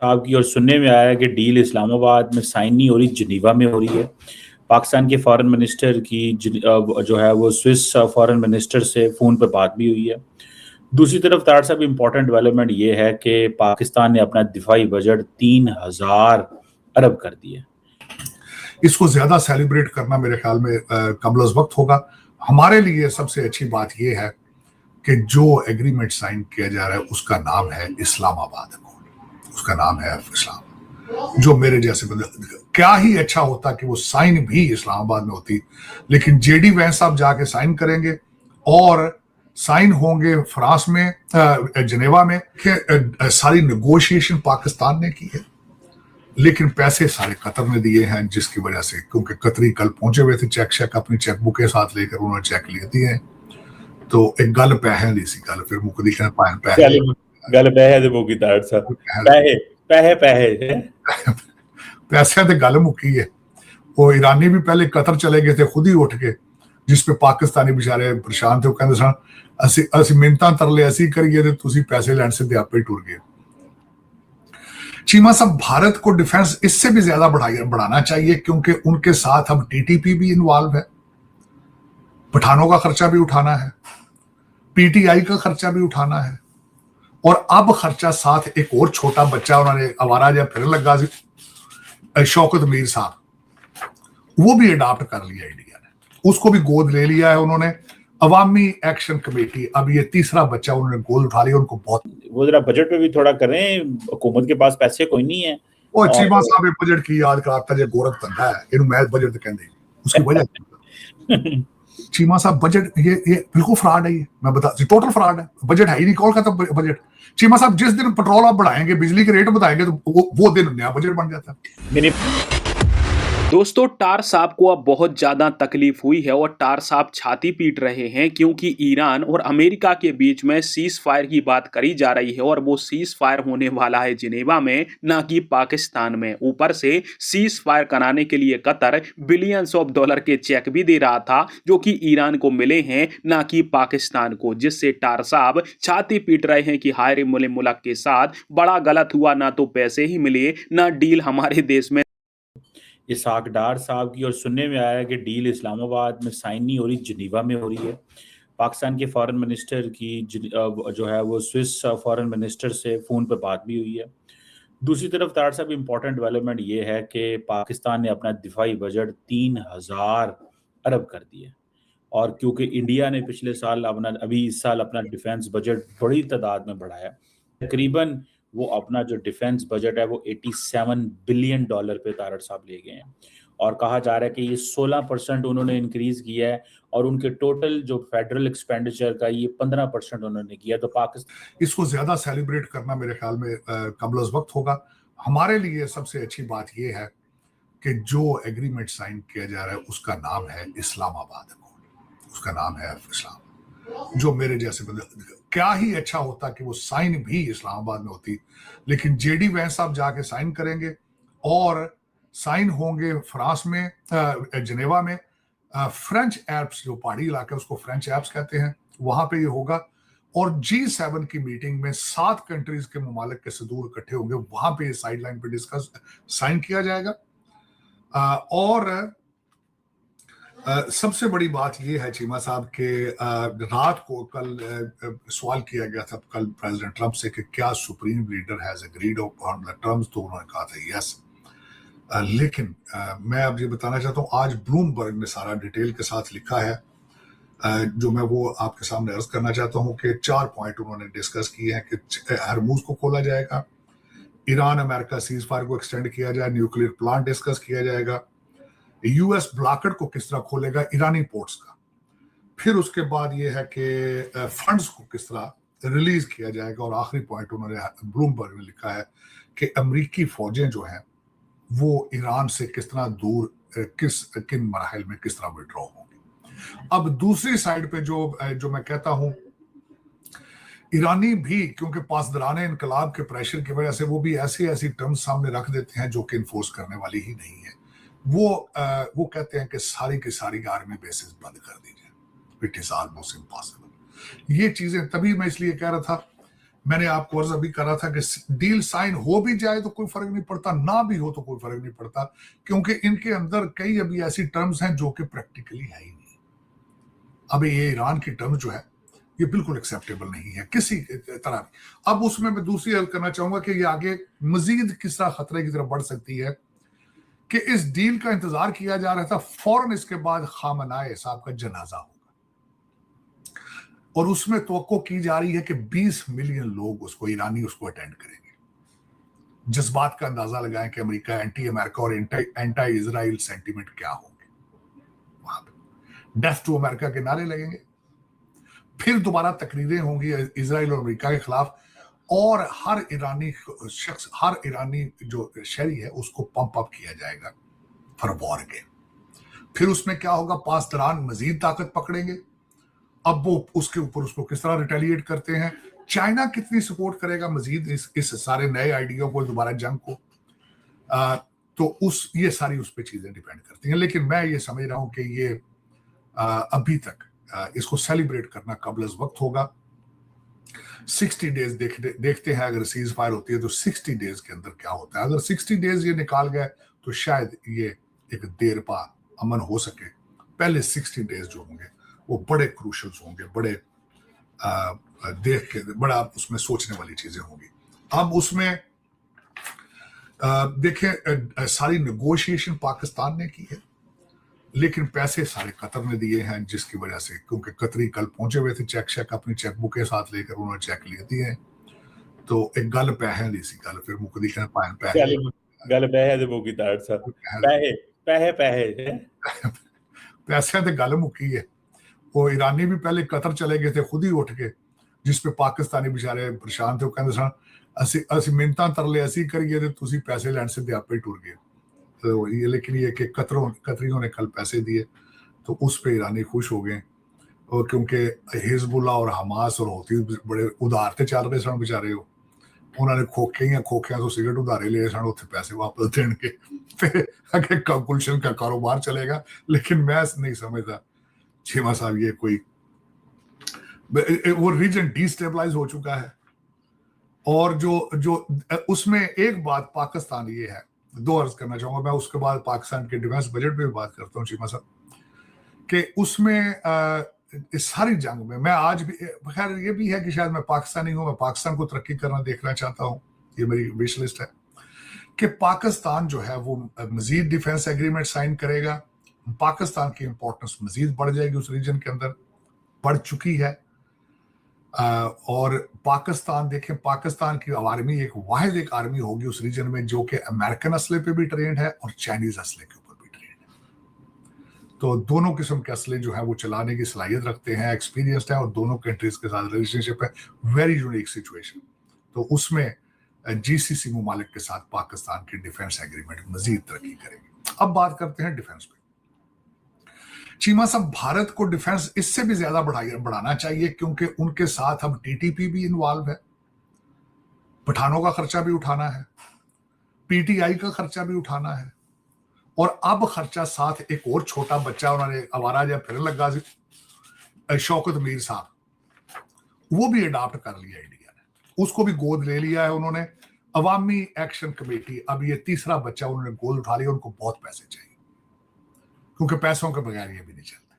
आपकी और सुनने में आया कि डील इस्लामाबाद में साइन नहीं हो रही, जिनीवा में हो रही है। पाकिस्तान के फॉरेन मिनिस्टर की जो है वो स्विस फॉरेन मिनिस्टर से फ़ोन पर बात भी हुई है। दूसरी तरफ तार साहब इम्पोर्टेंट डेवलपमेंट ये है कि पाकिस्तान ने अपना दिफाई बजट 3000 अरब कर दिया। इसको ज्यादा सेलिब्रेट करना मेरे ख्याल में कबल अज़ वक्त होगा। हमारे लिए सबसे अच्छी बात यह है कि जो एग्रीमेंट साइन किया जा रहा है उसका नाम है इस्लामाबाद अकॉर्ड, उसका नाम है इस्लाम। जो मेरे जैसे बंदे, क्या ही अच्छा होता कि वो साइन भी इस्लामाबाद में होती, लेकिन जेडी वैंस साहब जाके साइन करेंगे और साइन होंगे फ्रांस में, जनेवा में। सारी नेगोशिएशन पाकिस्तान ने की है, लेकिन पैसे सारे कतर ने दिए हैं, जिसकी वजह से, क्योंकि कतरी कल पहुंचे हुए थे चेक अपनी चेकबुक के साथ लेकर, उन्होंने चेक लिए दिए हैं। तो एक गल पैसे नहीं सी गल, फिर मुकदी कह पाए पैसे गल पैसे दे मुकी ताड़ साहब, पैसे पैसे पैसे पैसे ते गल मुकी है। वो ईरानी भी पहले कतर चले गए थे खुद ही उठ के, जिसपे पाकिस्तानी बेचारे परेशान थे। वो कहते सन असि मिन्नतां तरले ऐसी करिए ते तुसी पैसे लैण से आपे ही टुर गए। चीमा साहब, भारत को डिफेंस इससे भी ज्यादा बढ़ाना चाहिए, क्योंकि उनके साथ अब टीटीपी भी इन्वॉल्व है, पठानों का खर्चा भी उठाना है, पीटीआई का खर्चा भी उठाना है, और अब खर्चा साथ एक और छोटा बच्चा उन्होंने आवारा जब फिर लगा शौकत मीर साहब, वो भी अडॉप्ट कर लिया इंडिया ने, उसको भी गोद ले लिया है उन्होंने। अवामी एक्शन कमेटी, अब ये तीसरा बच्चा उन्होंने गोद उठा लिया। उनको बहुत, वो जरा बजट पे भी थोड़ा करें, हुकूमत के पास पैसे कोई नहीं है। वो चीमा साहब बजट की याद कराता जो गोरख धंधा है, इन मैं बजट कहते उसकी वजह चीमा साहब बजट ये बिल्कुल फ्रॉड है। ये मैं बता, टोटल फ्रॉड है। बजट है ही नहीं, कौन कहता बजट। चीमा साहब, जिस दिन पेट्रोल आप बढ़ाएंगे, बिजली के रेट बताएंगे, तो वो दिन नया बजट बन जाता है। दोस्तों, टार साहब को अब बहुत ज्यादा तकलीफ हुई है और टार साहब छाती पीट रहे हैं, क्योंकि ईरान और अमेरिका के बीच में सीज फायर की बात करी जा रही है और वो सीज फायर होने वाला है जिनेवा में, ना कि पाकिस्तान में। ऊपर से सीज फायर कराने के लिए कतर बिलियंस ऑफ डॉलर के चेक भी दे रहा था, जो कि ईरान को मिले हैं, ना कि पाकिस्तान को, जिससे टार साहब छाती पीट रहे हैं कि हाय रे मुल्क के साथ बड़ा गलत हुआ, ना तो पैसे ही मिले, ना डील हमारे देश में। इसाक डार साहब की और सुनने में आया कि डील इस्लामाबाद में साइन नहीं हो रही, जिनीवा में हो रही है। पाकिस्तान के फॉरेन मिनिस्टर की जो है वो स्विस फॉरेन मिनिस्टर से फ़ोन पर बात भी हुई है। दूसरी तरफ तार साहब इम्पोर्टेंट डेवलपमेंट ये है कि पाकिस्तान ने अपना दिफाई बजट 3000 अरब कर दिया, और क्योंकि इंडिया ने पिछले साल अभी इस साल अपना डिफेंस बजट बड़ी तादाद में बढ़ाया, तकरीबन वो अपना जो डिफेंस बजट है वो 87 बिलियन डॉलर पे तारड़ साहब ले गए हैं, और कहा जा रहा है कि ये 16% उन्होंने इंक्रीज किया है, और उनके टोटल जो फेडरल एक्सपेंडिचर का ये 15% उन्होंने किया। तो पाकिस्तान इसको ज्यादा सेलिब्रेट करना मेरे ख्याल में कबल अज़ वक्त होगा। हमारे लिए सबसे अच्छी बात यह है कि जो एग्रीमेंट साइन किया जा रहा है उसका नाम है इस्लामाबाद अकॉर्ड, उसका नाम है इस्लाम। जो मेरे जैसे बंदे, क्या ही अच्छा होता कि वो साइन भी इस्लामाबाद में होती, लेकिन जेडी वैंस साहब जाके साइन करेंगे और साइन होंगे फ्रांस में, जनेवा में। फ्रेंच एल्प्स, जो पहाड़ी इलाका है उसको फ्रेंच एल्प्स कहते हैं, वहां पे ये होगा। और G7 की मीटिंग में 7 कंट्रीज के ममालिक के सदूर इकट्ठे होंगे, वहां पे साइडलाइन पे डिस्कस साइन किया जाएगा। और सबसे बड़ी बात यह है चीमा साहब के रात को कल सवाल किया गया था कल प्रेसिडेंट ट्रंप से कि क्या supreme leader has agreed on the terms, तो उन्होंने कहा था यस। लेकिन मैं अब ये बताना चाहता हूँ, आज ब्लूमबर्ग ने सारा डिटेल के साथ लिखा है, जो मैं वो आपके सामने अर्ज करना चाहता हूँ कि 4 पॉइंट उन्होंने डिस्कस किए हैं कि हरमूज को खोला जाएगा, ईरान अमेरिका सीज फायर को एक्सटेंड किया जाए, न्यूक्लियर प्लांट डिस्कस किया जाएगा, यूएस ब्लॉकेट को किस तरह खोलेगा ईरानी पोर्ट्स का, फिर उसके बाद ये है कि फंड्स को किस तरह रिलीज किया जाएगा, और आखिरी पॉइंट उन्होंने ब्लूमबर्ग में लिखा है कि अमेरिकी फौजें जो हैं वो ईरान से किस तरह दूर, किन मराहल में किस तरह विड्रॉ होंगी। अब दूसरी साइड पे जो मैं कहता हूं, ईरानी भी क्योंकि पासदाराने इनकलाब के प्रेशर की वजह से वो भी ऐसी टर्म्स सामने रख देते हैं जो कि इन्फोर्स करने वाली ही नहीं है। वो कहते हैं कि सारी की सारी आर्मी बेसिस बंद कर दीजिए, इट इज ऑलमोस्ट इम्पॉसिबल। ये चीजें तभी मैं इसलिए कह रहा था मैंने आपको अर्ज अभी करा था कि डील साइन हो भी जाए तो कोई फर्क नहीं पड़ता, ना भी हो तो कोई फर्क नहीं पड़ता, क्योंकि इनके अंदर कई अभी ऐसी टर्म्स हैं जो कि प्रैक्टिकली है ही नहीं। अभी ये ईरान की टर्म जो है ये बिल्कुल एक्सेप्टेबल नहीं है किसी तरह भी। अब उसमें मैं दूसरी अर्ज करना चाहूंगा कि ये आगे मजीद किस तरह खतरे की तरफ बढ़ सकती है कि इस डील का इंतजार किया जा रहा था, फौरन इसके बाद खामनाए साहब का जनाजा होगा और उसमें तवक्को की जा रही है कि 20 मिलियन लोग उसको, ईरानी उसको अटेंड करेंगे। जिस बात का अंदाजा लगाएं कि अमेरिका, एंटी अमेरिका और एंटी इजराइल सेंटीमेंट क्या होंगे वहां पे। डेथ टू अमेरिका के नारे लगेंगे, फिर दोबारा तकरीरें होंगी इजराइल और अमेरिका के खिलाफ, और हर ईरानी शख्स, हर ईरानी जो शहरी है उसको पंप अप किया जाएगा फॉर वॉर अगेन। फिर उसमें क्या होगा, पासदारान मजीद ताकत पकड़ेंगे। अब वो उसके ऊपर उसको किस तरह रिटेलिएट करते हैं, चाइना कितनी सपोर्ट करेगा मजीद इस सारे नए आइडिया को, दोबारा जंग को, तो ये सारी उस पर चीजें डिपेंड करती हैं। लेकिन मैं ये समझ रहा हूं कि ये अभी तक इसको सेलिब्रेट करना कबल वक्त होगा। 60 डेज देखते हैं, अगर सीज फायर होती है तो 60 डेज के अंदर क्या होता है। अगर 60 डेज ये निकाल गए तो शायद ये एक देर पा अमन हो सके। पहले 60 डेज जो होंगे वो बड़े क्रूशल्स होंगे, बड़े देख के बड़ा उसमें सोचने वाली चीजें होंगी। अब उसमें देखें, सारी नेगोशिएशन पाकिस्तान ने की है, लेकिन पैसे सारे कतर ने दिए हैं, जिसकी वजह से, क्योंकि कतरी कल पहुंचे हुए थे चेक अपनी चेकबुक के साथ लेकर, उन्होंने चेक लिए दिए। तो एक गल पैसे दी सी गल, फिर मुकदी कहने पाए पैसे गल पैसे दे मुकी ताड़ साहब, पैसे पैसे पैसे पैसे ते गल मुकी है। वो ईरानी भी पहले कतर चले गए थे खुद ही उठ के, जिसपे पाकिस्तानी बेचारे परेशान थे। वो कहते सन ਅਸੀਂ ਮਿੰਨਤਾਂ ਤਰਲੇ ਅਸੀਂ ਕਰੀਏ ਤੇ ਤੁਸੀਂ पैसे ਲੈਣ से आपे टुर गए। तो ये, लेकिन ये कि कतरियों ने कल पैसे दिए तो उस पे ईरानी खुश हो गए, और क्योंकि हिजबुल्ला और हमास और होती बड़े उधार ते चल रहे सन बेचारे, हो उन्होंने खोखियां तो सिगरेट उधारे लिए सन, उत्थे पैसे वापस देने के ते अगे गुलशन का कारोबार चलेगा। लेकिन मैं नहीं समझता चीमा साहब ये कोई, वो रीजन डिस्टेबलाइज हो चुका है। और जो उसमें एक बात पाकिस्तान ये है, दो अर्ज करना चाहूंगा मैं, उसके बाद पाकिस्तान के डिफेंस बजट पे भी बात करता हूँ चीमा साहब, कि उसमें इस सारी जंग में मैं आज भी, खैर ये भी है कि शायद मैं पाकिस्तानी हूं, मैं पाकिस्तान को तरक्की करना देखना चाहता हूं, ये मेरी विश लिस्ट है कि पाकिस्तान जो है वो मजीद डिफेंस एग्रीमेंट साइन करेगा। पाकिस्तान की इंपॉर्टेंस मजीद बढ़ जाएगी उस रीजन के अंदर, बढ़ चुकी है। और पाकिस्तान देखें, पाकिस्तान की आर्मी एक आर्मी होगी उस रीजन में जो कि अमेरिकन असले पे भी ट्रेंड है और चाइनीज असले के ऊपर भी ट्रेंड है। तो दोनों किस्म के असले जो है वो चलाने की सलाहियत रखते हैं, एक्सपीरियंस्ड है, और दोनों कंट्रीज के साथ रिलेशनशिप है, वेरी यूनिक सिचुएशन। तो उसमें जीसीसी ममालिक के साथ पाकिस्तान की डिफेंस एग्रीमेंट मजीद तरक्की करेगी। अब बात करते हैं डिफेंस पे। चीमा साहब, भारत को डिफेंस इससे भी ज्यादा बढ़ाना चाहिए, क्योंकि उनके साथ अब टीटीपी भी इन्वॉल्व है, पठानों का खर्चा भी उठाना है, पीटीआई का खर्चा भी उठाना है, और अब खर्चा साथ एक और छोटा बच्चा उन्होंने आवारा जब फिर लगा शौकत मीर साहब, वो भी अडॉप्ट कर लिया इंडिया ने, उसको भी गोद ले लिया है उन्होंने। अवामी एक्शन कमेटी, अब ये तीसरा बच्चा उन्होंने गोद उठा लिया। उनको बहुत पैसे चाहिए, क्योंकि पैसों के बगैर ये भी नहीं चलता।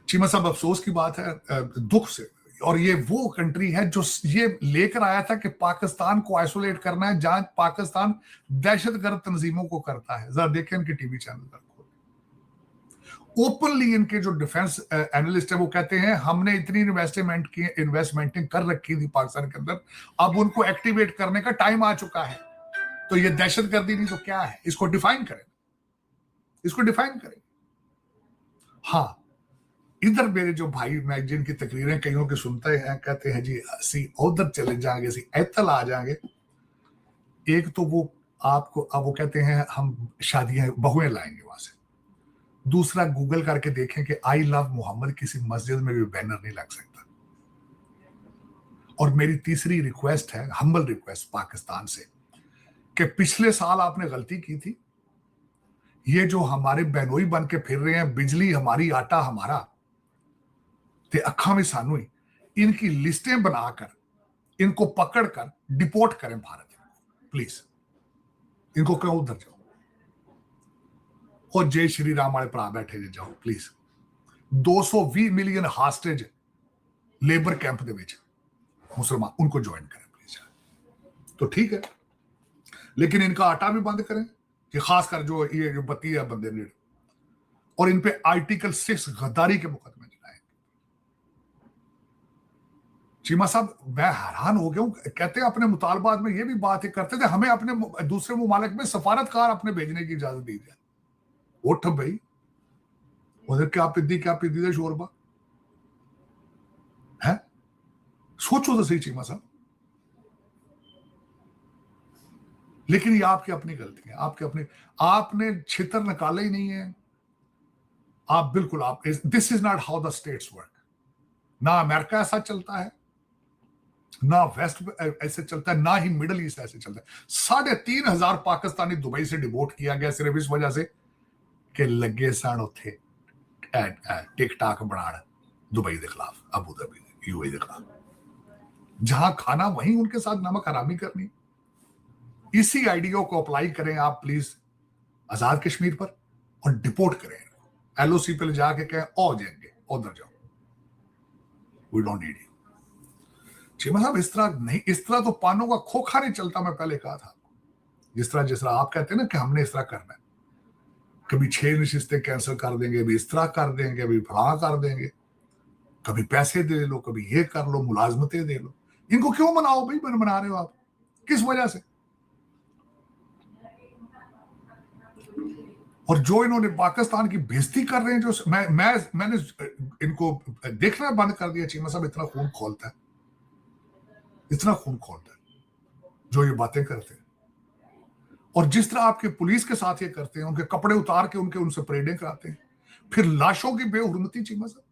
चीमा साहब, अफसोस की बात है, दुख से, और ये वो कंट्री है जो ये लेकर आया था कि पाकिस्तान को आइसोलेट करना है, जहां पाकिस्तान दहशतगर्द तंजीमों को करता है। जरा देखें इनके टीवी चैनल पर, ओपनली इनके जो डिफेंस एनालिस्ट है वो कहते हैं हमने इतनी इन्वेस्टमेंट कर रखी थी पाकिस्तान के अंदर, अब उनको एक्टिवेट करने का टाइम आ चुका है। तो ये दहशतगर्दी नहीं तो क्या है, इसको डिफाइन करें, इसको डिफाइन करें। हाँ, इधर मेरे जो भाई, मैं जिनकी तकरीरें कईयों की सुनते हैं, कहते हैं जी असी उधर चले जाएंगे, असी ऐतल आ जाएंगे। एक तो वो आपको, अब वो कहते हैं हम शादियां बहुएं लाएंगे वहां से। दूसरा, गूगल करके देखें कि आई लव मोहम्मद किसी मस्जिद में भी बैनर नहीं लग सकता। और मेरी तीसरी रिक्वेस्ट है, हम्बल रिक्वेस्ट पाकिस्तान से, कि पिछले साल आपने गलती की थी, ये जो हमारे बहनोई बन के फिर रहे हैं, बिजली हमारी आटा हमारा ते अखा में सानू ही, इनकी लिस्टें बनाकर इनको पकड़कर डिपोर्ट करें भारत में, प्लीज। इनको क्यों उधर जाओ और जय श्री राम वाले भरा बैठे जाओ प्लीज। 220 मिलियन हास्टेज लेबर कैंप दे विच मुसलमान, उनको ज्वाइन करें प्लीज। तो ठीक है, लेकिन इनका आटा भी बंद करें कि खासकर जो ये 32 बंदे लीड, और इन पे आर्टिकल 6 गद्दारी के मुकदमे चलाए। चीमा साहब मैं हैरान हो गया हूं, कहते हैं अपने मुतालबात में ये भी बात करते थे हमें अपने दूसरे मुमालिक में सफारतकार अपने भेजने की इजाजत दी जाए। उठ भाई, उधर क्या पीती था शोरबा है, सोचो तो सही चीमा साहब। लेकिन ये आपकी अपनी गलती है, आपके अपने, आपने छितर निकाला ही नहीं है। आप बिल्कुल, आप, this is not how the states work. ना अमेरिका ऐसा चलता है, ना वेस्ट ऐसे चलता है, ना ही मिडल ईस्ट ऐसे चलता है। 3,500 पाकिस्तानी दुबई से डिपोर्ट किया गया सिर्फ इस वजह से कि लगे सन उथे टिकटाक बनाना दुबई के खिलाफ, अबू धाबी यूएई के खिलाफ, जहां खाना वहीं उनके साथ नमक हरामी करनी। इसी आइडिया को अप्लाई करें आप प्लीज आजाद कश्मीर पर और डिपोर्ट करें। एलओसी पे ले जाके कहें ओ जाएंगे, उधर जाओ, we don't need you. Cheema साहब इस तरह नहीं, इस तरह तो पानों का खोखा नहीं चलता। मैं पहले कहा था जिस तरह आप कहते हैं ना कि हमने इस तरह करना है, कभी 6 नशिस्तें कैंसिल कर देंगे, अभी इस तरह कर देंगे, अभी फला कर देंगे, कभी पैसे दे लो, कभी ये कर लो, मुलाजमतें दे लो। इनको क्यों मनाओ भाई, मना रहे हो आप, किस वजह से? और जो इन्होंने पाकिस्तान की बेइज्जती कर रहे हैं, जो मैंने इनको देखना बंद कर दिया। चीमा साहब इतना खून खोलता है, इतना खून खोलता है जो ये बातें करते हैं। और जिस तरह आपके पुलिस के साथ ये करते हैं, उनके कपड़े उतार के उनसे परेडें कराते हैं, फिर लाशों की बेहुरमती। चीमा साहब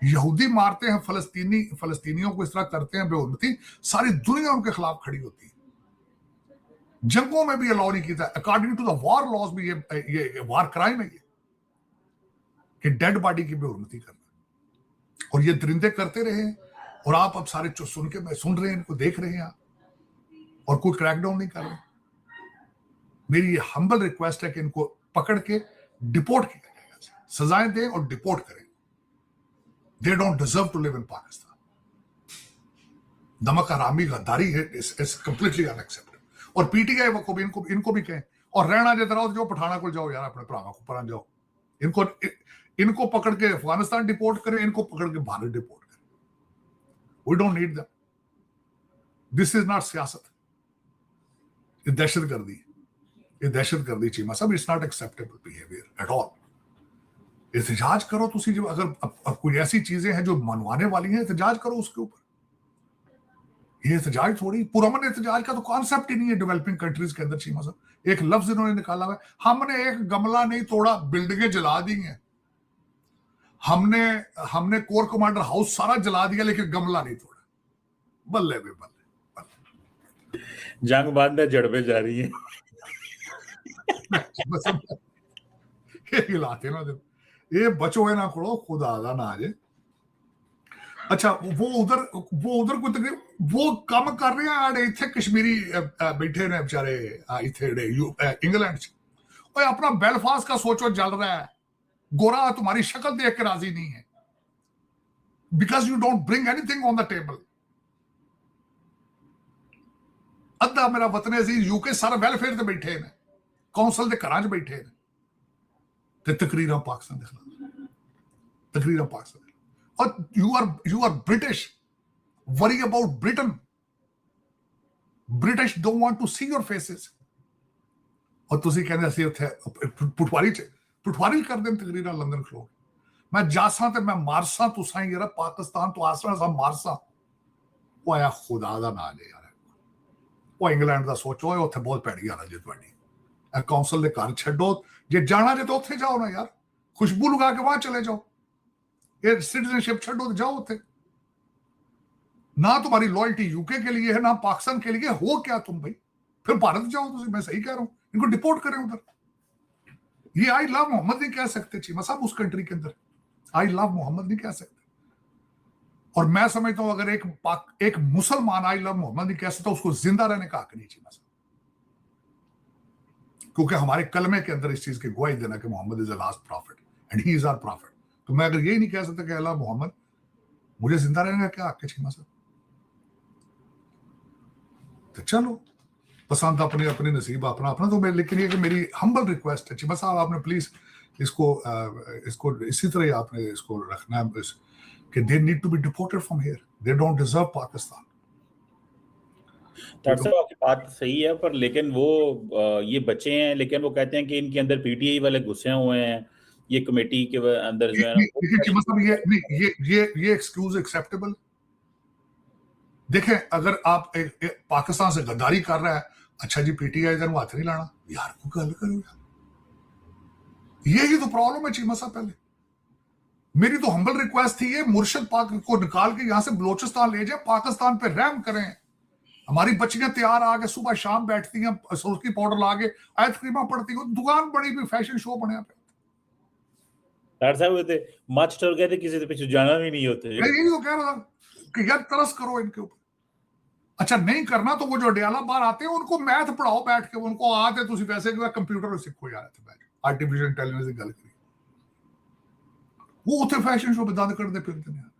यहूदी मारते हैं फलस्तीनियों को, इस तरह करते हैं बेहुरमती, सारी दुनिया उनके खिलाफ खड़ी होती है। जंगों में भी अलाउ नहीं किया, according to the war laws भी ये वार क्राइम है, ये कि डेड बॉडी की बेहुरमती करना। और ये दरिंदे करते रहे हैं, और आप अब सारे सुन रहे हैं, इनको देख रहे हैं आप, और कोई क्रैकडाउन नहीं कर रहे। मेरी ये हम्बल रिक्वेस्ट है कि इनको पकड़ के डिपोर्ट किया जाएगा, सजाएं दें और डिपोर्ट करें। They don't deserve to live in Pakistan. नमक हरामी गद्दारी है, इट्स कंप्लीटली अनएक्सेप्टेबल। और पीटीआई को भी इनको भी कहें, और रहना जैसे रहो जो पठाना को जाओ यार, अपने भरावां को पर जाओ। इनको पकड़ के अफगानिस्तान डिपोर्ट करें, इनको पकड़ के भारत डिपोर्ट करें। We don't need that. This is not सियासत, ये दहशतगर्दी, ये दहशतगर्दी। चीमा साहब it's not acceptable behaviour at all. एहतजाज करो तुसी, जो अगर कोई ऐसी चीजें हैं जो मनवाने वाली हैं, एहतजाज करो उसके ऊपर। ये एहतजाज थोड़ी, पुरअमन एहतजाज का तो कॉन्सेप्ट ही नहीं है डेवलपिंग कंट्रीज के अंदर। चीमा साहब एक लफ्ज इन्होंने निकाला हुआ है, हमने एक गमला नहीं तोड़ा, बिल्डिंगें जला दी हैं। हमने कोर कमांडर हाउस सारा जला दिया, लेकिन गमला नहीं तोड़ा। बल्ले बे बल्ले, जंग बंद है, जड़बे जा रही है। हिलाते ना ये बचो है ना करो, खुदा दा ना जे। अच्छा, वो उधर कोई तकरीब वो कम कर रहे हैं, इतने कश्मीरी बैठे ने बेचारे इंग्लैंड च। अपना बेलफास्ट का सोचो जल रहा है, गोरा तुम्हारी शक्ल देख के राजी नहीं है, because you don't bring anything on the table. अद्धा मेरा वतन अजीज यूके सारा वेलफेयर से बैठे ने, कौंसल के घर च बैठे ने, तकरीर पाकिस्तान के खिलाफ, तकरीर पाकिस्तान। और you are British, worry about Britain. British don't want to see your faces. और तुसी कहंदे असि उत्थे पुठवारी कर दें तकरीर लंदन खलो। मैं जासा ते मैं मारसा, तुसा यार पाकिस्तान तो आसरा सा मारसा। वो आया खुदा दा ना ले यार, वो इंग्लैंड दा सोचो, उत्थे बहुत भैड़ी हालत जे तुहाडी। काउंसिल के घर छड्डो, जे जाना जे तो उत्थे जाओ ना यार, खुशबू लगा के वहां चले जाओ। ये सिटीजनशिप छड्डो तो जाओ उत्थे। ना तुम्हारी लॉयल्टी यूके के लिए है, ना पाकिस्तान के लिए। हो क्या तुम भाई? फिर भारत जाओ तुम। मैं सही कह रहा हूं, इनको डिपोर्ट करें उधर। ये आई लव मोहम्मद नहीं कह सकते चीमा साहब उस कंट्री के अंदर। आई लव मोहम्मद नहीं कह सकते। और मैं समझता हूं अगर एक मुसलमान आई लव मोहम्मद नहीं कह सकता, उसको जिंदा रहने का हक नहीं चीमा साहब, क्योंकि हमारे कलमे के अंदर इस चीज की गवाही देना कि Mohammad is the last prophet and he is our prophet. तो मैं अगर यही नहीं कह सकता कि अल्लाह मोहम्मद, मुझे जिंदा रहने का क्या हक है चीमा साहब? तो चलो पसंद अपनी अपनी, नसीब अपना अपना। तो मैं, लेकिन ये कि मेरी हम्बल रिक्वेस्ट है चीमा साहब, आपने प्लीज इसको इसी तरह आपने इसको रखना है कि they need to be deported from here, they don't deserve Pakistan. Doctor साहब आपकी बात सही है, पर लेकिन वो ये बच्चे हैं, लेकिन वो कहते हैं कि इनके अंदर पीटीआई वाले घुसे हुए हैं, ये कमेटी के अंदर जो है ना। देखिए चीमा साहब, ये एक्सक्यूज एक्सेप्टेबल। देखें, अगर आप एक पाकिस्तान से गद्दारी कर रहा है, अच्छा जी पीटीआई इधर हाथ नहीं लाना यार, को गल करो यार, यही तो प्रॉब्लम है चीमा साहब। पहले मेरी तो हम्बल रिक्वेस्ट थी, ये मुर्शिद पाक को निकाल के यहां से बलोचिस्तान ले जाए, पाकिस्तान पे रहम करें। हमारी बच्चियां तैयार आके सुबह शाम बैठती हैं, सुर्खी पाउडर लाके आयत करीमा पढ़ती हैं, दुकान बड़ी भी फैशन शो बने पे। डॉक्टर साहब कहते मच टोर गए थे, किसी के पीछे जाना भी नहीं होते। मैं यही तो कह रहा था कि यार तरस करो इनके ऊपर। अच्छा नहीं करना तो वो जो अडियाला बाहर आते हैं उनको मैथ पढ़ाओ बैठ के, उनको आते तुम वैसे कंप्यूटर सीखो यार, आर्टिफिशियल इंटेलिजेंस की गल करी, वो उथे फैशन शो बंद करते फिरते हैं।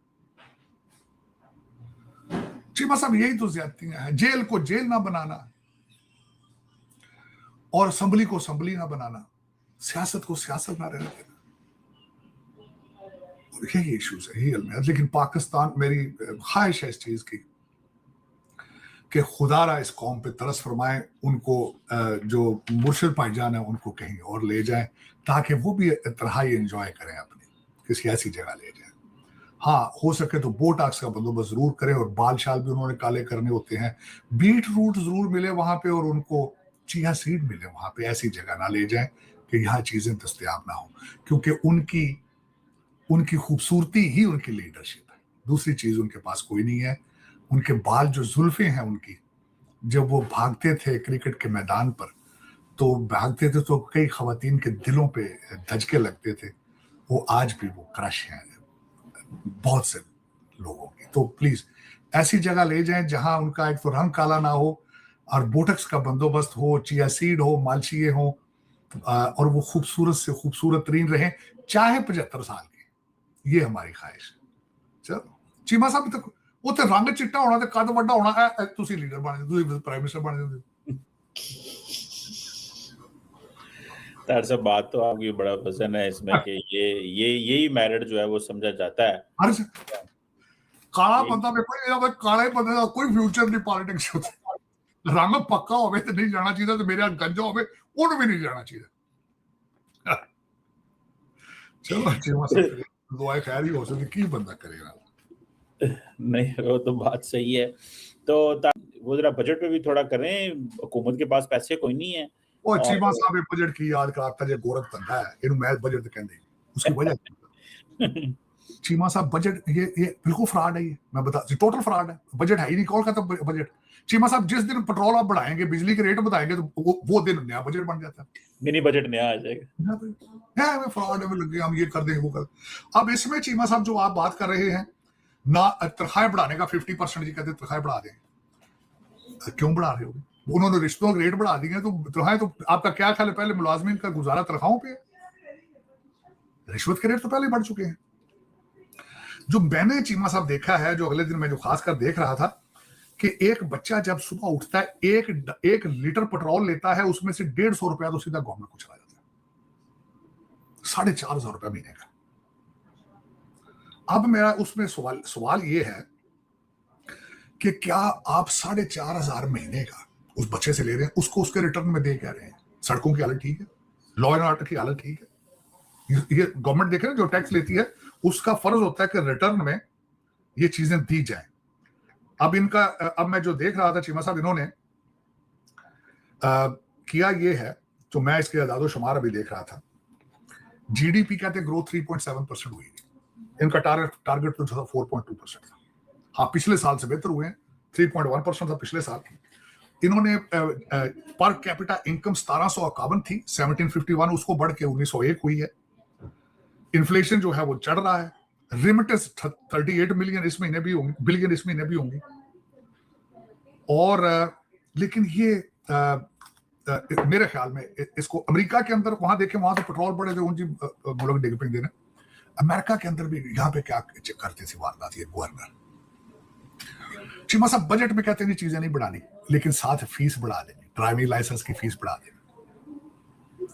चीमा साहब यही तो ज्यादतियां हैं, जेल को जेल ना बनाना और असम्बली को असम्बली ना बनाना, सियासत को सियासत ना रहने देना, यही इश्यूज है, यही अलमिया। लेकिन पाकिस्तान, मेरी ख्वाहिश है इस चीज की कि खुदारा इस कौम पे तरस फरमाए, उनको जो मुर्शिद भाईजान है उनको कहीं और ले जाए, ताकि वो भी तन्हाई एंजॉय करें, अपनी किसी ऐसी जगह ले जाए। हाँ हो सके तो बोटॉक्स का बंदोबस्त जरूर करें, और बाल शाल भी उन्होंने काले करने होते हैं, बीट रूट जरूर मिले वहां पे, और उनको चिया सीड मिले वहां पे। ऐसी जगह ना ले जाए कि यहाँ चीजें दस्तयाब ना हो, क्योंकि उनकी खूबसूरती ही उनकी लीडरशिप है, दूसरी चीज उनके पास कोई नहीं है। उनके बाल जो जुल्फे हैं उनकी, जब वो भागते थे क्रिकेट के मैदान पर, तो भागते थे तो कई खवातीन के दिलों पे धचके लगते थे, वो आज भी वो क्रश हैं बहुत से लोगों की। तो प्लीज ऐसी जगह ले जाएं जहां उनका एक तो रंग काला ना हो, और बोटक्स का बंदोबस्त हो, चिया सीड हो, मालशीए हो, और वो खूबसूरत से खूबसूरत तरीन रहें, चाहे 75 साल के। ये हमारी ख्वाहिश है। चलो चीमा साहब तक वो तो रंग चिट्टा होना, तो कद वड्डा होना, तुसी लीडर बन जाओ, प्राइम मिनिस्टर बन जाओ। तार साहब बात तो आपकी बड़ा पसंद है इसमें कि यही मेरिट जो है वो समझा जाता है। अरे काला बंदा देखो, काले बंदे का कोई फ्यूचर नहीं पॉलिटिक्स में। रंग पक्का होवे तो नहीं जाना चाहिए, तो मेरे गंजा होवे उन भी नहीं जाना चाहिए। चलो दुआ खैर ही हो सकती, की बंदा करेगा। नहीं वो तो बात सही है। तो वो जरा बजट पे भी थोड़ा करें, हुकूमत के पास पैसे कोई नहीं है। ਉਹ ਚੀਮਾ ਸਾਹਿਬ ਨੇ ਬਜਟ ਕੀ ਯਾਦ ਕਰਾਤਾ, ਜੇ ਗੋਰਖ ਧੰਦਾ है ਇਹਨੂੰ मैं बजट कहते हैं, उसकी वजह चीमा साहब बजट ये बिल्कुल फ्रॉड है, ये मैं बता, टोटल फ्रॉड है, बजट है ही नहीं, कौन कहता बजट। चीमा साहब जिस दिन पेट्रोल आप बढ़ाएंगे, बिजली के रेट बताएंगे, तो वो दिन नया बजट बन जाता है, मिनी बजट नया आ जाएगा। फ्रॉड है, लगे हम ये कर देंगे वो कर। अब इसमें चीमा साहब जो आप बात कर रहे हैं ना, तनख्वाहें बढ़ाने का 50% जी कहते तनख्वाहें बढ़ा दें, क्यों बढ़ा रहे हो? उन्होंने रिश्तों के रेट बढ़ा दिए, तो तनख्वाहें, तो आपका क्या ख्याल है, पहले मुलाजमीन का गुजारा तनख्वाहों पे है, रिश्वत के रेट तो पहले बढ़ चुके हैं। जो मैंने चीमा साहब देखा है, जो अगले दिन मैं जो खास कर देख रहा था, कि एक बच्चा जब सुबह उठता है, एक लीटर पेट्रोल लेता है, उसमें से 150 रुपया तो सीधा गवर्नमेंट को चला जाता है, 4,500 रुपया महीने का। अब मेरा उसमें सवाल ये है कि क्या आप 4,500 महीने का उस बच्चे से ले रहे हैं, उसको उसके रिटर्न में दे क्या रहे हैं? सड़कों की हालत ठीक है, लॉ एंड ऑर्डर की हालत ठीक है, ये गवर्नमेंट देखे ना, जो टैक्स लेती है उसका फर्ज होता है कि रिटर्न में ये चीजें दी जाए। अब मैं जो देख रहा था चीमा साहब, इन्होंने किया ये है, तो मैं इसके आदादो शुमार अभी देख रहा था, जीडीपी कहते हैं ग्रोथ 3.7% हुई, इनका टारगेट तो 4.2% था। हाँ पिछले साल से बेहतर हुए हैं, 3.1% था पिछले साल। इन्होंने पर कैपिटा इनकम 1751 थी, 1751, उसको बढ़ के 1901 हुई है। इन्फ्लेशन जो है वो चढ़ रहा है, रिमिटेंस 38 मिलियन इस महीने भी होंगी, बिलियन इस महीने भी होंगी। और लेकिन ये मेरे ख्याल में इसको अमेरिका के अंदर वहां देखें, वहां तो पेट्रोल बड़े थे, उनकी मुल्क डिग पे देने। अमेरिका के अंदर भी यहाँ पे क्या करते थे वारदात, ये गवर्नर चीमा साहब बजट में कहते हैं चीजें नहीं बढ़ानी, लेकिन साथ फीस बढ़ा देनी, ड्राइविंग लाइसेंस की फीस बढ़ा देनी,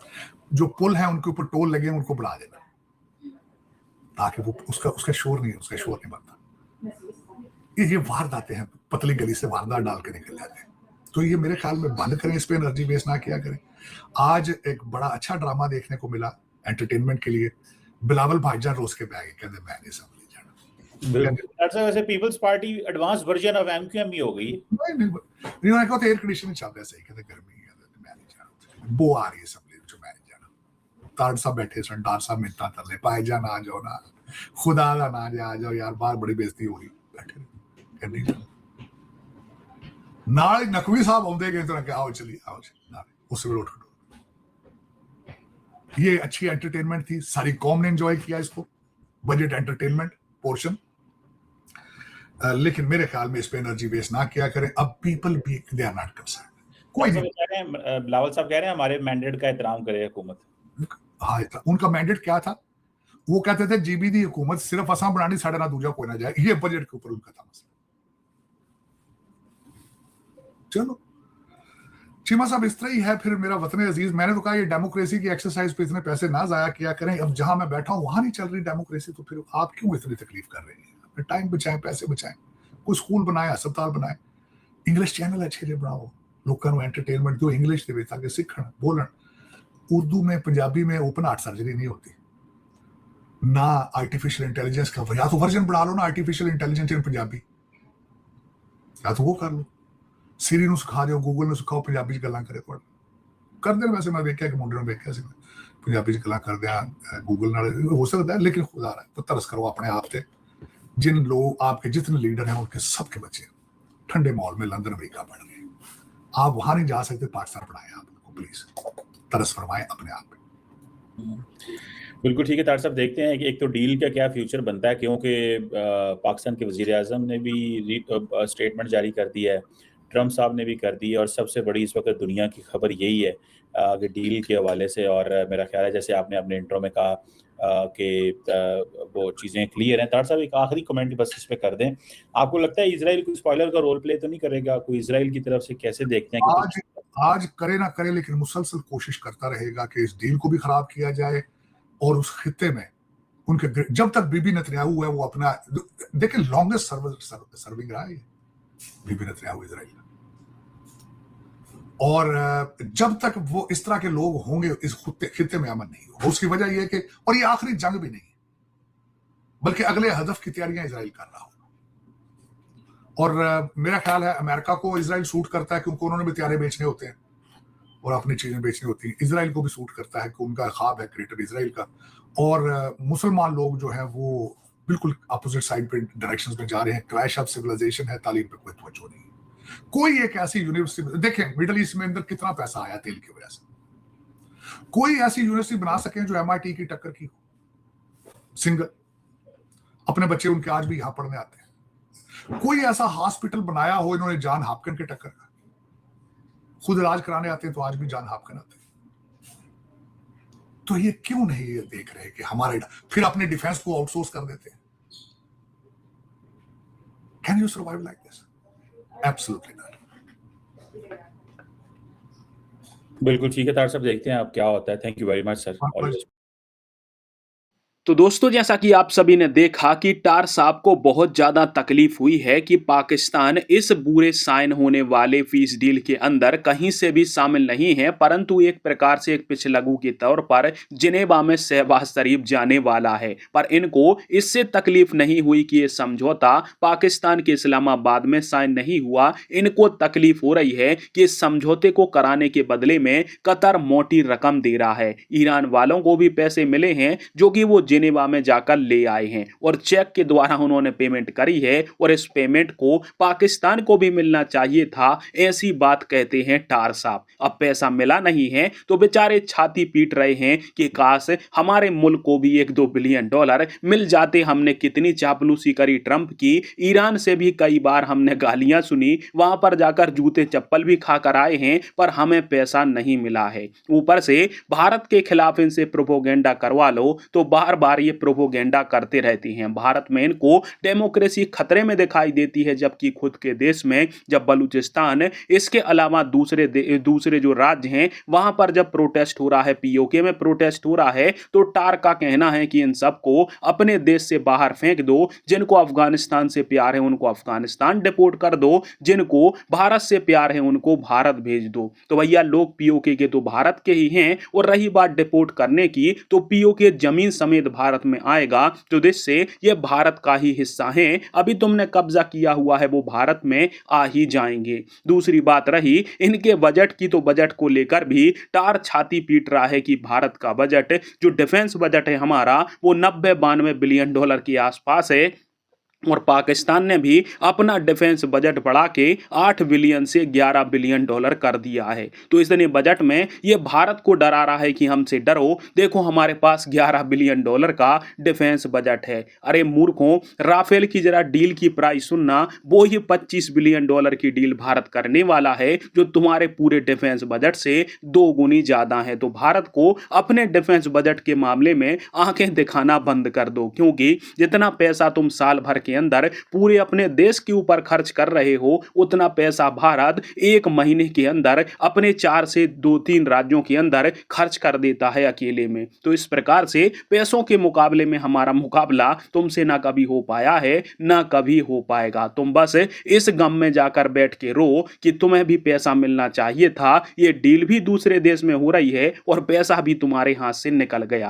जो पुल है उनके ऊपर टोल लगे उनको बढ़ा देना, ताकि वो उसका शोर नहीं बनता। ये वारदातें हैं, पतली गली से वारदात डाल के निकल जाते हैं। तो ये मेरे ख्याल में बंद करें, इस पे एनर्जी वेस्ट ना किया करें। आज एक बड़ा अच्छा ड्रामा देखने को मिला एंटरटेनमेंट के लिए, बिलावल भाईजान रोज के बैग कहते मैं नहीं समझ जाना। वैसे peoples party advance version of MQM ही हो गई। नहीं उन्होंने कहा एयर कंडीशनिंग चल रहा है, सही कहते गर्मी है, मैं नहीं जाना, वो आ रही है सब जो मैं नहीं जाना। ताड़ साहब बैठे सन, डार साहब मिलता तरले, भाईजान आ जाओ ना, खुदा का ना आ जाओ यार, बाहर बड़ी बेइज्जती हो रही, बैठे नहीं जाना। नाले नकवी साहब आउंदे गए तो आओ चलिए आओ ना, उस वे उठ खड़ो। ये अच्छी एंटरटेनमेंट थी, सारी कौम ने एंजॉय किया इसको, बजट एंटरटेनमेंट पोर्शन। लेकिन मेरे ख्याल में इस पे एनर्जी वेस्ट ना किया करें। अब पीपल भी दे आर नॉट कंसर्न, कोई नहीं कह रहे हैं, बिलावल साहब कह रहे हैं हमारे मैंडेट का एहतराम करे हुकूमत। हाँ, उनका मैंडेट क्या था? वो कहते थे जीबी दी हुकूमत सिर्फ असा बनानी, साढ़े ना दूजा कोई ना जाए, ये बजट के ऊपर उनका था मसला। चलो चीमा साहब इस तरह ही है फिर मेरा वतन अजीज। मैंने तो कहा ये डेमोक्रेसी की एक्सरसाइज पे इतने पैसे ना जाया किया करें। अब जहां मैं बैठा हूं वहां नहीं चल रही डेमोक्रेसी, तो फिर आप क्यों इतनी तकलीफ कर रहे हैं? अपने टाइम बचाएं, पैसे बचाएं, कोई स्कूल बनाए, अस्पताल बनाए, इंग्लिश चैनल अच्छे जे बनाओ, लोगों को एंटरटेनमेंट दो इंग्लिश दे ताकि सीखण बोलन। उर्दू में पंजाबी में ओपन हार्ट सर्जरी नहीं होती ना, आर्टिफिशियल इंटेलिजेंस का या तो वर्जन बढ़ा लो ना आर्टिफिशियल इंटेलिजेंस इन पंजाबी, या तो वो कर लो, सीरी ਨੂੰ ਸਿਖਾ ਦਿਓ, ਗੂਗਲ ਨੂੰ ਸਿਖਾਓ ਪੰਜਾਬੀ ਚ ਗੱਲਾਂ ਕਰੇ ਤੁਹਾਡੇ ਕਰਦੇ ਨੇ। ਵੈਸੇ ਮੈਂ ਵੇਖਿਆ ਕਿ ਮੁੰਡੇ ਨੂੰ ਵੇਖਿਆ ਸੀ ਪੰਜਾਬੀ ਚ ਗੱਲਾਂ ਕਰਦੇ ਆ ਗੂਗਲ ਨਾਲ, हो सकता है, लेकिन खुदा रहा तो तरस करो अपने आप पे। जिन लोग आपके जितने लीडर हैं उनके सबके बच्चे ठंडे माहौल में लंदन अमेरिका पढ़ रहे हैं, आप वहां नहीं जा सकते, पाकिस्तान पढ़ाएं आप उनको, प्लीज तरस फरमाएं अपने आप पे। बिल्कुल ठीक है तार साहब, देखते हैं कि एक तो डील का क्या फ्यूचर बनता है, क्योंकि पाकिस्तान के वजीर आज़म ने भी स्टेटमेंट जारी कर दिया है, ट्रम्प साहब ने भी कर दी है, और सबसे बड़ी इस वक्त दुनिया की खबर यही है कि डील के हवाले से। और मेरा ख्याल है जैसे आपने अपने इंट्रो में कहा कि वो चीज़ें क्लियर हैं। तार साहब एक आखिरी कमेंट बस इस पे कर दें, आपको लगता है इजराइल कोई स्पॉइलर का रोल प्ले तो नहीं करेगा? कोई इजराइल की तरफ से कैसे देखते हैं कि आज करे ना करे, लेकिन मुसलसल कोशिश करता रहेगा कि इस डील को भी खराब किया जाए, और उस खित्ते में उनके जब तक बीबी नेतन्याहू है वो अपना देखें, लॉन्गेस्ट सर्विंग रहा है बीबी नेतन्याहू इजराइल, और जब तक वो इस तरह के लोग होंगे इस खित्ते में अमन नहीं हो। उसकी वजह यह है कि, और ये आखिरी जंग भी नहीं है, बल्कि अगले हदफ की तैयारियां इजराइल कर रहा होगा। और मेरा ख्याल है अमेरिका को इजराइल सूट करता है क्योंकि उन्होंने भी तैयारे बेचने होते हैं और अपनी चीजें बेचनी होती हैं। इजराइल को भी सूट करता है कि उनका ख्वाब है ग्रेटर इजराइल का, और मुसलमान लोग जो है वो बिल्कुल अपोजिट साइड पे डायरेक्शंस में जा रहे हैं। क्रैश ऑफ सिविलाइजेशन है, तालीम पे कोई तवज्जो नहीं। कोई एक ऐसी यूनिवर्सिटी देखें, मिडिल ईस्ट में अंदर कितना पैसा आया तेल की वजह से, कोई ऐसी यूनिवर्सिटी बना सके जो MIT की टक्कर की हो, सिंगल, अपने बच्चे उनके आज भी यहां पढ़ने आते हैं। कोई ऐसा हॉस्पिटल बनाया हो इन्होंने जॉन हॉपकिंस के टक्कर का, खुद इलाज कराने आते हैं तो आज भी जॉन हॉपकिंस आते हैं। तो ये क्यों नहीं ये देख रहे कि हमारे, फिर अपने डिफेंस को आउटसोर्स कर देते हैं। Can you survive like this? Absolutely not. बिल्कुल ठीक है तार साहब, देखते हैं अब क्या होता है। Thank you very much sir. तो दोस्तों जैसा कि आप सभी ने देखा कि टार साहब को बहुत ज़्यादा तकलीफ हुई है कि पाकिस्तान इस बुरे साइन होने वाले पीस डील के अंदर कहीं से भी शामिल नहीं है, परंतु एक प्रकार से एक पिछलगू के तौर पर जिनेवा में शहबाज शरीफ जाने वाला है। पर इनको इससे तकलीफ नहीं हुई कि ये समझौता पाकिस्तान के इस्लामाबाद में साइन नहीं हुआ। इनको तकलीफ हो रही है कि इस समझौते को कराने के बदले में कतर मोटी रकम दे रहा है। ईरान वालों को भी पैसे मिले हैं जो कि वो जिनेवा में जाकर ले आए हैं और चेक के द्वारा उन्होंने पेमेंट करी है और इस पेमेंट को पाकिस्तान को भी मिलना चाहिए था, ऐसी बात कहते हैं टार साहब। अब पैसा मिला नहीं है तो बेचारे छाती पीट रहे हैं कि काश हमारे मुल्क को भी $1-2 बिलियन मिल जाते। हमने कितनी चापलूसी करी ट्रंप की, ईरान से भी कई बार हमने गालियां सुनी, वहां पर जाकर जूते चप्पल भी खाकर आए हैं, पर हमें पैसा नहीं मिला है। ऊपर से भारत के खिलाफ इनसे प्रोपोगेंडा करवा लो तो बार बार ये प्रोपोगेंडा करते रहती हैं। भारत में इनको डेमोक्रेसी खतरे में दिखाई देती है, जबकि खुद के देश में जब बलूचिस्तान, इसके अलावा दूसरे जो राज्य हैं वहां पर जब प्रोटेस्ट हो रहा है, पीओके में प्रोटेस्ट हो रहा है, तो टार का कहना है कि इन सबको अपने देश से बाहर फेंक दो। जिनको अफगानिस्तान से प्यार है उनको अफगानिस्तान डिपोर्ट कर दो, जिनको भारत से प्यार है उनको भारत भेज दो। तो भैया लोग पीओके के तो भारत के ही हैं, और रही बात डिपोर्ट करने की, तो पीओके जमीन समेत भारत में आएगा तो जिससे ये भारत का ही हिस्सा है। अभी तुमने कब्जा किया हुआ है वो भारत में आ ही जाएंगे। दूसरी बात रही इनके बजट की, तो बजट को लेकर भी टार छाती पीट रहा है कि भारत का बजट, जो डिफेंस बजट है हमारा, वो 90-92 बिलियन डॉलर के आसपास है, और पाकिस्तान ने भी अपना डिफेंस बजट बढ़ा के 8 बिलियन से 11 बिलियन डॉलर कर दिया है। तो इसलिए बजट में ये भारत को डरा रहा है कि हमसे डरो, देखो हमारे पास 11 बिलियन डॉलर का डिफेंस बजट है। अरे मूर्खों, राफेल की जरा डील की प्राइस सुनना, वो ही 25 बिलियन डॉलर की डील भारत करने वाला है, जो तुम्हारे पूरे डिफेंस बजट से 2 गुनी ज्यादा है। तो भारत को अपने डिफेंस बजट के मामले में आंखें दिखाना बंद कर दो, क्योंकि जितना पैसा तुम साल भर के अंदर पूरे अपने देश के ऊपर खर्च कर रहे हो, उतना पैसा भारत 1 महीने के अंदर अपने 4 से 2-3 राज्यों के अंदर खर्च कर देता है अकेले में। तो इस प्रकार से पैसों के मुकाबले में हमारा मुकाबला तुमसे ना कभी हो पाया है, ना कभी हो पाएगा। तुम बस इस गम में जाकर बैठ के रो कि तुम्हें भी पैसा मिलना चाहिए था, ये डील भी दूसरे देश में हो रही है और पैसा भी तुम्हारे हाथ से निकल गया।